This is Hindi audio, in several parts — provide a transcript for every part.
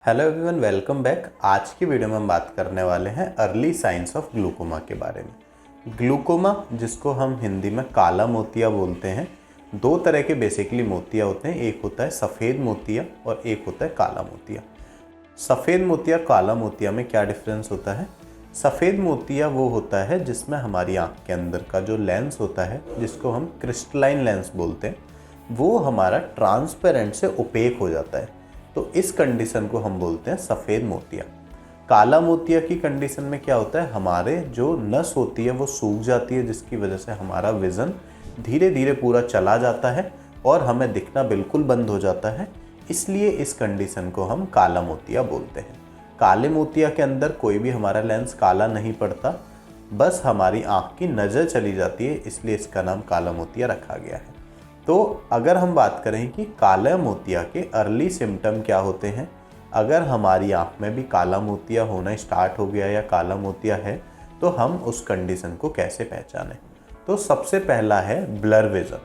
Hello everyone, welcome back. आज की वीडियो में हम बात करने वाले हैं अर्ली साइंस ऑफ ग्लूकोमा के बारे में। ग्लूकोमा, जिसको हम हिंदी में काला मोतिया बोलते हैं, दो तरह के बेसिकली मोतिया होते हैं। एक होता है सफ़ेद मोतिया और एक होता है काला मोतिया। सफ़ेद मोतिया काला मोतिया में क्या डिफरेंस होता है? सफ़ेद मोतिया वो होता है जिसमें हमारी आँख के अंदर का जो लेंस होता है, जिसको हम क्रिस्टलाइन लेंस बोलते हैं, वो हमारा ट्रांसपेरेंट से ओपेक हो जाता है। तो इस कंडीशन को हम बोलते हैं सफ़ेद मोतिया। काला मोतिया की कंडीशन में क्या होता है, हमारे जो नस होती है वो सूख जाती है, जिसकी वजह से हमारा विज़न धीरे धीरे पूरा चला जाता है और हमें दिखना बिल्कुल बंद हो जाता है। इसलिए इस कंडीशन को हम काला मोतिया बोलते हैं। काले मोतिया के अंदर कोई भी हमारा लेंस काला नहीं पड़ता, बस हमारी आँख की नज़र चली जाती है, इसलिए इसका नाम काला मोतिया रखा गया है। तो अगर हम बात करें कि काला मोतिया के अर्ली सिम्टम क्या होते हैं, अगर हमारी आँख में भी काला मोतिया होना स्टार्ट हो गया या काला मोतिया है, तो हम उस कंडीशन को कैसे पहचानें? तो सबसे पहला है ब्लर विज़न।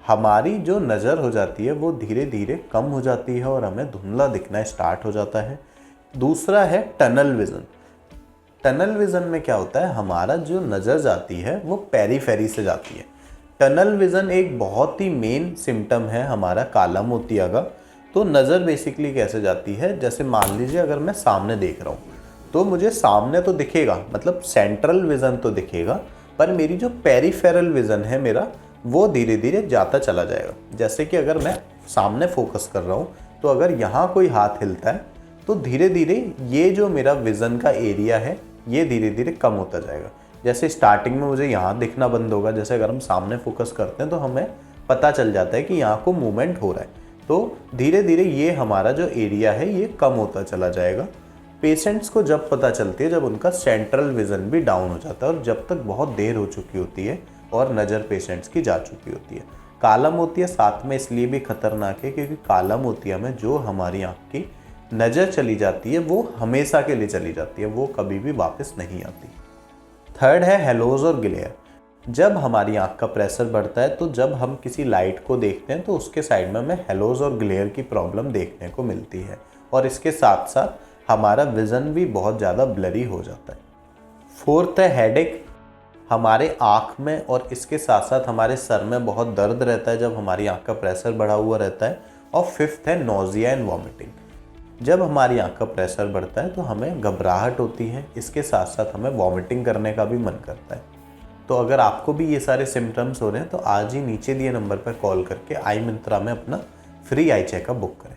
हमारी जो नज़र हो जाती है वो धीरे धीरे कम हो जाती है और हमें धुंधला दिखना स्टार्ट हो जाता है। दूसरा है टनल विज़न। टनल विज़न में क्या होता है, हमारा जो नज़र जाती है वो पेरीफेरी से जाती है। टनल विज़न एक बहुत ही मेन सिम्टम है हमारा काला मोतिया का। तो नज़र बेसिकली कैसे जाती है, जैसे मान लीजिए अगर मैं सामने देख रहा हूँ तो मुझे सामने तो दिखेगा, मतलब सेंट्रल विज़न तो दिखेगा, पर मेरी जो पेरिफेरल विज़न है मेरा, वो धीरे धीरे जाता चला जाएगा। जैसे कि अगर मैं सामने फोकस कर रहा हूँ तो अगर यहाँ कोई हाथ हिलता है तो धीरे धीरे ये जो मेरा विज़न का एरिया है ये धीरे धीरे कम होता जाएगा। जैसे स्टार्टिंग में मुझे यहाँ दिखना बंद होगा, जैसे अगर हम सामने फोकस करते हैं तो हमें पता चल जाता है कि यहाँ को मूवमेंट हो रहा है, तो धीरे धीरे ये हमारा जो एरिया है ये कम होता चला जाएगा। पेशेंट्स को जब पता चलती है जब उनका सेंट्रल विज़न भी डाउन हो जाता है और जब तक बहुत देर हो चुकी होती है और नज़र पेशेंट्स की जा चुकी होती है। काला मोतिया साथ में इसलिए भी खतरनाक है क्योंकि काला मोतिया में जो हमारी आँख की नज़र चली जाती है वो हमेशा के लिए चली जाती है, वो कभी भी वापस नहीं आती। थर्ड है हेलोज और ग्लेयर। जब हमारी आँख का प्रेशर बढ़ता है तो जब हम किसी लाइट को देखते हैं तो उसके साइड में हमें हेलोज और ग्लेयर की प्रॉब्लम देखने को मिलती है और इसके साथ साथ हमारा विज़न भी बहुत ज़्यादा ब्लरी हो जाता है। फोर्थ है हेडेक। हमारे आँख में और इसके साथ साथ हमारे सर में बहुत दर्द रहता है जब हमारी आँख का प्रेशर बढ़ा हुआ रहता है। और फिफ्थ है नोजिया एंड वॉमिटिंग। जब हमारी आँख का प्रेशर बढ़ता है तो हमें घबराहट होती है, इसके साथ साथ हमें वॉमिटिंग करने का भी मन करता है। तो अगर आपको भी ये सारे सिम्टम्स हो रहे हैं तो आज ही नीचे दिए नंबर पर कॉल करके आई मिंत्रा में अपना फ्री आई चेकअप बुक करें।